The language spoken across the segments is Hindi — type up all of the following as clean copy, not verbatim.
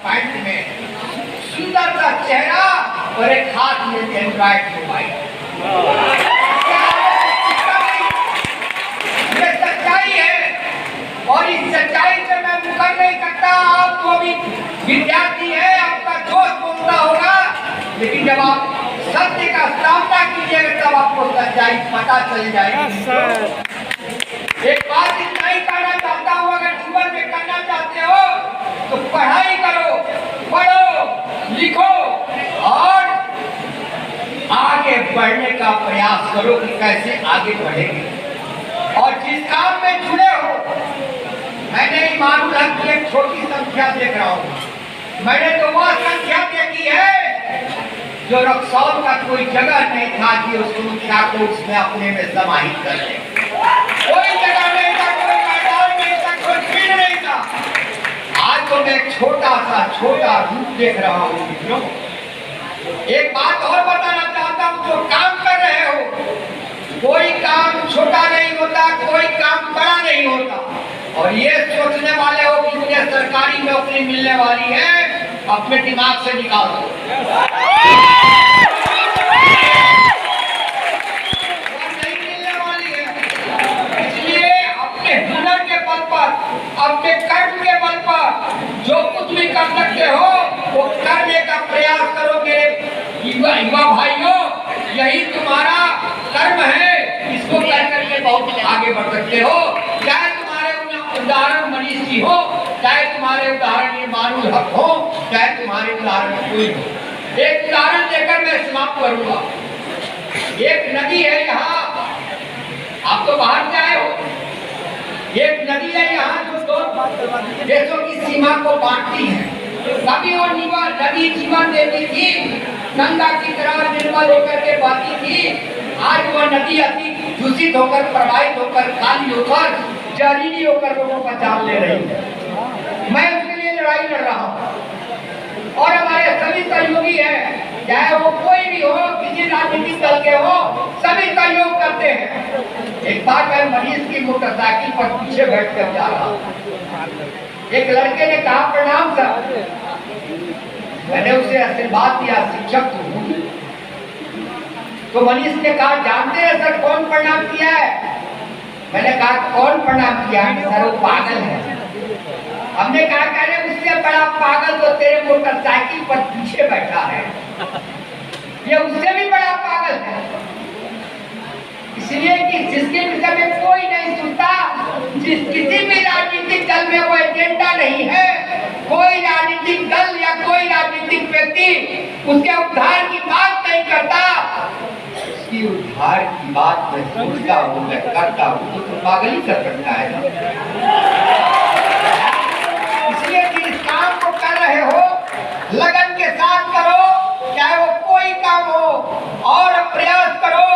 पैंट में, सुंदर सा चेहरा और एक हाथ में एंड्रॉइड मोबाइल। ये सच्चाई है और इस सच्चाई से मैं मुकर नहीं सकता। आप तो अभी विद्यार्थी है, आपका जोश बोलता होगा, लेकिन जब आप सत्य का सामना कीजिएगा तब आपको सच्चाई पता चल जाएगी। एक बात इतना ही कहना चाहता हूँ, अगर जीवन में करना चाहते हो तो पढ़ाई करो, पढ़ो, लिखो और आगे बढ़ने का प्रयास करो कि कैसे आगे बढ़ेंगे। और जिस काम में जुड़े हो, मैंने ईमानुल हक की एक छोटी संख्या देख रहा हूँ। मैंने तो वह संख्या देखी है जो रक्सौल का कोई जगह नहीं था कि उस संख्या को उसने अपने में समाहित कर ले। कोई जगह नहीं था, कोई मैदान नहीं था, कोई फील्ड नहीं था। आज तो मैं छोटा रूप देख रहा हूँ मित्रों। एक बात और बताना चाहता हूँ, जो काम कर रहे हो, कोई काम छोटा नहीं होता, कोई काम बड़ा नहीं होता। और ये सोचने वाले हो कि मुझे सरकारी नौकरी मिलने वाली है, अपने दिमाग से निकाल दो। नहीं मिलने वाली है। इसलिए अपने हुनर के बल पर, अपने कर्म के बल पर जो कुछ भी कर सकते हो वो करने का प्रयास करो मेरे युवा भाइयों। यही तुम्हारा कर्म है, इसको कर करके बहुत आगे बढ़ सकते हो। चाहे तुम्हारे उदाहरण मनीष जी हो, चाहे तुम्हारे उदाहरण ईमानुल हक हो, चाहे तुम्हारे उदाहरण कोई हो। एक उदाहरण देकर मैं समाप्त करूंगा। एक नदी है यहाँ, आप तो बाहर से आए हो। एक नदी है यहाँ जो दो देशों की सीमा को बांटती है। कभी वो नदी जीवन देती थी, गंगा की तरह निर्मल होकर के बहती थी। आज वह नदी अति दूषित होकर, प्रवाहित होकर, काली होकर, जहरीली होकर लोगों का जान ले रही है। मैं उसके लिए लड़ाई लड़ रहा हूँ और हमारे सभी सहयोगी हैं, चाहे वो कोई भी हो, किसी राजनीतिक दल के हो, सभी सहयोग करते हैं। एक बार मैं मनीष की मोटरसाइकिल पर पीछे बैठ कर जा रहा हूँ। एक लड़के ने कहा प्रणाम सर। मैंने उसे आशीर्वाद दिया, शिक्षक हूँ। तो मनीष ने कहा जानते हैं सर कौन प्रणाम किया है? मैंने कहा कौन प्रणाम किया है? सर वो पागल है। हमने कहा अरे उससे बड़ा पागल तो तेरे मोटरसाइकिल पर पीछे बैठा है, ये उससे भी बड़ा पागल है। इसलिए कि जिसके विषय में कोई नहीं सुनता, किसी भी राजनीतिक दल में वो एजेंडा नहीं है, कोई राजनीतिक दल या कोई राजनीतिक व्यक्ति उसके उद्धार की बात नहीं करता, उसकी उद्धार की बात मैं सोचता हूँ, मैं करता हूँ, तो पागल ही कर सकता है ना। इसलिए जिस काम को कर रहे हो लगन के साथ करो, चाहे वो कोई काम हो, और प्रयास करो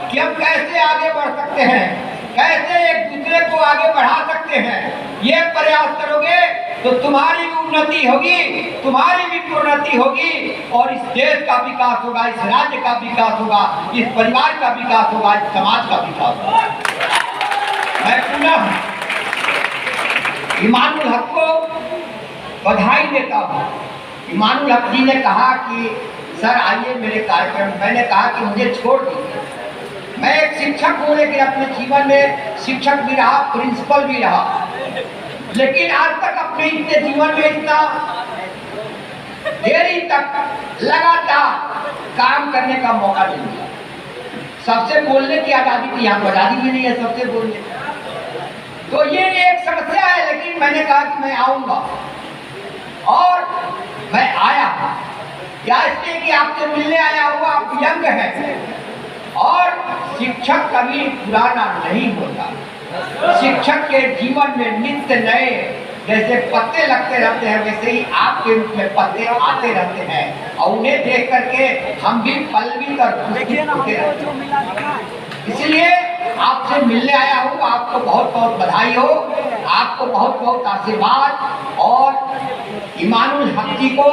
कि हम कैसे आगे बढ़ सकते हैं, कैसे एक दूसरे को आगे बढ़ा सकते हैं। ये प्रयास करोगे तो तुम्हारी भी उन्नति होगी, तुम्हारी भी उन्नति होगी और इस देश का विकास होगा, इस राज्य का विकास होगा, इस परिवार का विकास होगा, इस समाज का विकास होगा। मैं पुनः ईमानुल हक को बधाई देता हूँ। ईमानुल हक जी ने कहा कि सर आइए मेरे कार्यक्रम। मैंने कहा कि मुझे छोड़ दीजिए, मैं एक शिक्षक हूँ, लेकिन अपने जीवन में शिक्षक भी रहा, प्रिंसिपल भी रहा, लेकिन आज तक अपने इतने जीवन में इतना देरी तक लगातार काम करने का मौका नहीं मिला। सबसे बोलने की आज़ादी थी, यहाँ आज़ादी भी नहीं है सबसे बोलने। तो ये एक समस्या है, लेकिन मैंने कहा कि मैं आऊँगा और मैं आया। क्या इसलिए कि आपसे मिलने आया हुआ, आप यंग हैं और शिक्षक कभी पुराना नहीं होता। शिक्षक के जीवन में नित्य नए जैसे पत्ते लगते रहते हैं, वैसे ही आपके रूप में पत्ते आते रहते हैं और उन्हें देख करके हम भी पल्लवित और पुष्पित होते रहते हैं। इसलिए आपसे मिलने आया हूँ। आपको बहुत बहुत बधाई हो, आपको बहुत बहुत आशीर्वाद और ईमानुल हक जी को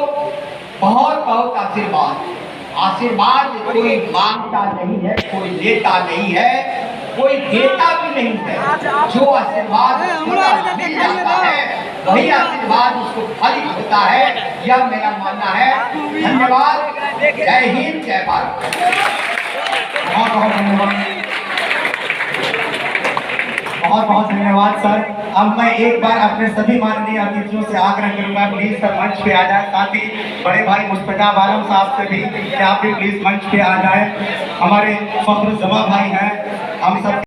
बहुत बहुत आशीर्वाद। आशीर्वाद कोई मांगता नहीं है, कोई लेता नहीं है, कोई देता भी नहीं है। जो आशीर्वाद मिल जाता है वही आशीर्वाद उसको फलित होता है, यह मेरा मानना है। धन्यवाद। जय हिंद, जय भारत। बहुत बहुत धन्यवाद, बहुत बहुत धन्यवाद सर। अब मैं एक बार अपने सभी माननीय अतिथियों से आग्रह करूंगा, प्लीज सर मंच पे आ जाए। साथ ही बड़े भाई मुस्तफा आलम साहब से भी कि आप भी प्लीज मंच पे आ जाए। हमारे फखरुज़्ज़मा भाई हैं, हम सब